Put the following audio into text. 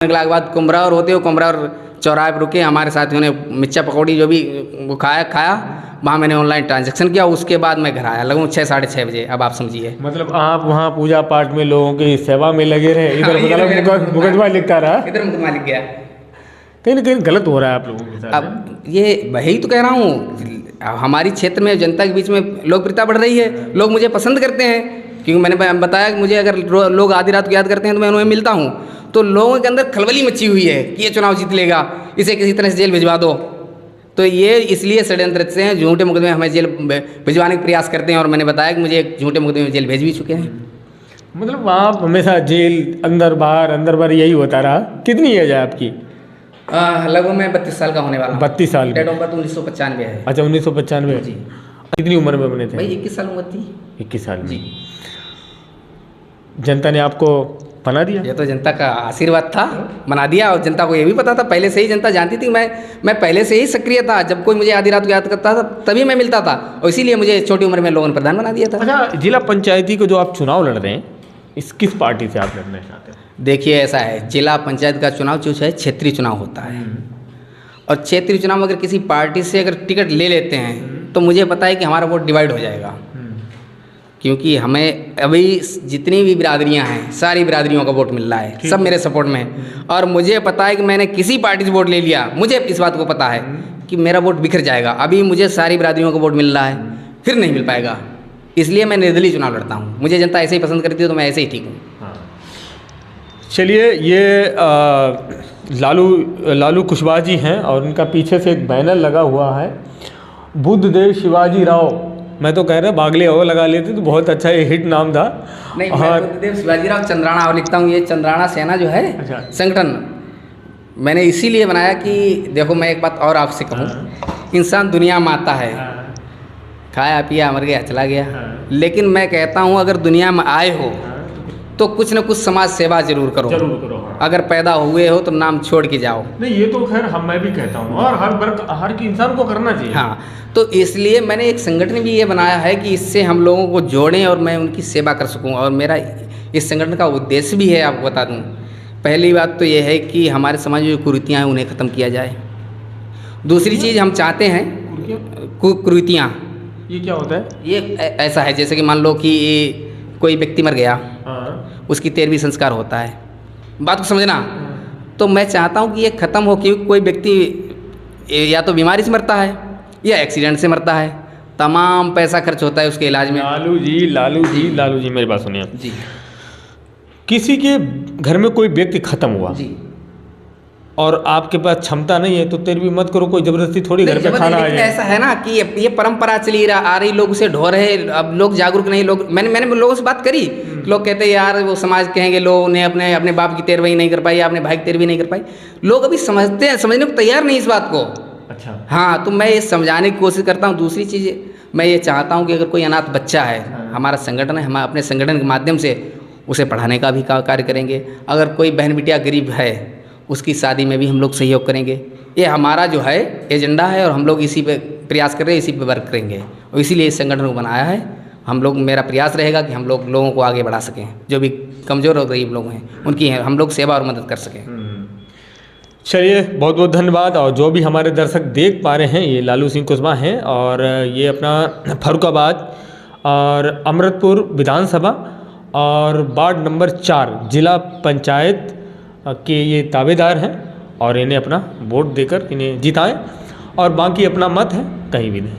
निकला के बाद कुमरा और होते हुए कुमरा और चौराहे पर रुके, हमारे साथियों ने मिर्चा पकौड़ी जो भी वो खाया वहाँ मैंने ऑनलाइन ट्रांजैक्शन किया। उसके बाद मैं घर आया लगभग 6 साढ़े 6 बजे। अब आप समझिए, मतलब आप वहाँ पूजा पाठ में लोगों की सेवा में लगे रहे, इधर मतलब मुकदमा लिखता रहा, इधर मुकदमा लिख गया। कहीं ना कहीं गलत हो रहा है आप लोगों के साथ। अब ये वही तो कह रहा हूँ, हमारी क्षेत्र में जनता के बीच में लोकप्रियता बढ़ रही है, लोग मुझे पसंद करते हैं, क्योंकि मैंने बताया कि मुझे अगर लोग आधी रात को याद करते हैं तो मैं उन्हें मिलता हूँ, तो लोगों के अंदर खलबली मची हुई है कि ये चुनाव जीत लेगा, इसे किसी तरह से जेल भिजवा दो। तो ये इसलिए षड्यंत्र से हैं, झूठे मुकदमे हमें जेल भिजवाने का प्रयास करते हैं, और मैंने बताया कि मुझे एक झूठे मुकदमे में जेल भेज भी चुके हैं। मतलब आप हमेशा जेल अंदर बाहर यही होता रहा। कितनी एज है आपकी? लगभग मैं 32 साल का होने वाला हूँ। 32 साल? डेट ऑफ बर्थ 1995 है। अच्छा, 1995 जी। कितनी उम्र में बने थे भाई 21 साल उम्र थी। 21 साल जी। जनता ने आपको बना दिया? ये तो जनता का आशीर्वाद था, बना दिया। और जनता को ये भी पता था, पहले से ही जनता जानती थी मैं पहले से ही सक्रिय था। जब कोई मुझे आधी रात को याद करता था तभी मैं मिलता था, और इसीलिए मुझे छोटी उम्र में लोगों ने प्रधान बना दिया था। अच्छा, जिला पंचायती को जो आप चुनाव लड़ रहे हैं, इस किस पार्टी से आप लड़ना चाहते हैं? देखिए ऐसा है, जिला पंचायत का चुनाव जो है क्षेत्रीय चुनाव होता है, और क्षेत्रीय चुनाव अगर किसी पार्टी से अगर टिकट ले लेते हैं तो मुझे पता है कि हमारा वोट डिवाइड हो जाएगा, क्योंकि हमें अभी जितनी भी बिरादरियां हैं सारी बिरादरियों का वोट मिल रहा है, सब मेरे सपोर्ट में है। और मुझे पता है कि मैंने किसी पार्टी से वोट ले लिया, मुझे इस बात को पता है कि मेरा वोट बिखर जाएगा। अभी मुझे सारी बिरादरियों का वोट मिल रहा है, फिर नहीं मिल पाएगा, इसलिए मैं निर्दलीय चुनाव लड़ता हूँ। मुझे जनता ऐसे ही पसंद करती है तो मैं ऐसे ही ठीक हूँ। चलिए, ये लालू कुशवाहा जी हैं, और उनका पीछे से एक बैनर लगा हुआ है, बुद्धदेव शिवाजी राव। मैं तो कह रहा बागले और लगा लेते तो बहुत अच्छा, ये हिट नाम था। नहीं, मैं बुद्धदेव शिवाजी राव चंद्राणा और लिखता हूँ। ये चंद्राणा सेना जो है संगठन मैंने इसीलिए बनाया कि देखो, मैं एक बात और आपसे कहूँ, इंसान दुनिया में आता है, खाया पिया मर गया चला गया, लेकिन मैं कहता हूँ अगर दुनिया में आए हो तो कुछ न कुछ समाज सेवा जरूर करो। अगर पैदा हुए हो तो नाम छोड़ के जाओ। नहीं, ये तो खैर मैं भी कहता हूँ, और हर इंसान को करना चाहिए। हाँ, तो इसलिए मैंने एक संगठन भी ये बनाया है कि इससे हम लोगों को जोड़ें और मैं उनकी सेवा कर सकूँ। और मेरा इस संगठन का उद्देश्य भी है, आपको बता दूँ। पहली बात तो ये है कि हमारे समाज में जो कुरीतियाँ हैं उन्हें ख़त्म किया जाए। दूसरी चीज़ हम चाहते हैं, कुरीतियाँ ये क्या होता है? ये ऐसा है जैसे कि मान लो कि कोई व्यक्ति मर गया, उसकी 13वीं संस्कार होता है, बात को समझना। तो मैं चाहता हूँ कि ये ख़त्म हो, कि कोई व्यक्ति या तो बीमारी से मरता है या एक्सीडेंट से मरता है, तमाम पैसा खर्च होता है उसके इलाज में। लालू जी मेरी बात सुनिए जी। किसी के घर में कोई व्यक्ति ख़त्म हुआ जी, और आपके पास क्षमता नहीं है तो तेरी भी मत करो, कोई ज़बरदस्ती थोड़ी घर पे खाना आ जाए। ऐसा है ना कि ये परंपरा चली आ रही, लोग उसे ढो रहे। अब लोग जागरूक नहीं। लोग मैंने लोगों से बात करी, लोग कहते हैं यार वो समाज कहेंगे लोग ने अपने बाप की 13वीं नहीं कर पाई, अपने भाई की 13वीं नहीं कर पाई। लोग अभी समझने को तैयार नहीं इस बात को। अच्छा। हाँ, तो मैं ये समझाने की कोशिश करता हूँ। दूसरी चीज़ मैं ये चाहता हूँ कि अगर कोई अनाथ बच्चा है, हमारा संगठन है, हम अपने संगठन के माध्यम से उसे पढ़ाने का भी कार्य करेंगे। अगर कोई बहन बिटिया गरीब है, उसकी शादी में भी हम लोग सहयोग करेंगे। ये हमारा जो है एजेंडा है, और हम लोग इसी पे प्रयास कर रहे हैं, इसी पे वर्क करेंगे, और इसीलिए इस संगठन को बनाया है। हम लोग, मेरा प्रयास रहेगा कि हम लोग लोगों को आगे बढ़ा सकें, जो भी कमज़ोर और गरीब लोग हैं उनकी हम लोग सेवा और मदद कर सकें। चलिए, बहुत बहुत धन्यवाद। और जो भी हमारे दर्शक देख पा रहे हैं, ये लालू सिंह कुशवाहा हैं, और ये अपना फर्रुखाबाद और अमृतपुर विधानसभा और वार्ड नंबर 4 जिला पंचायत के ये दावेदार हैं, और इन्हें अपना वोट देकर इन्हें जिताएं, और बाकी अपना मत है कहीं भी दें।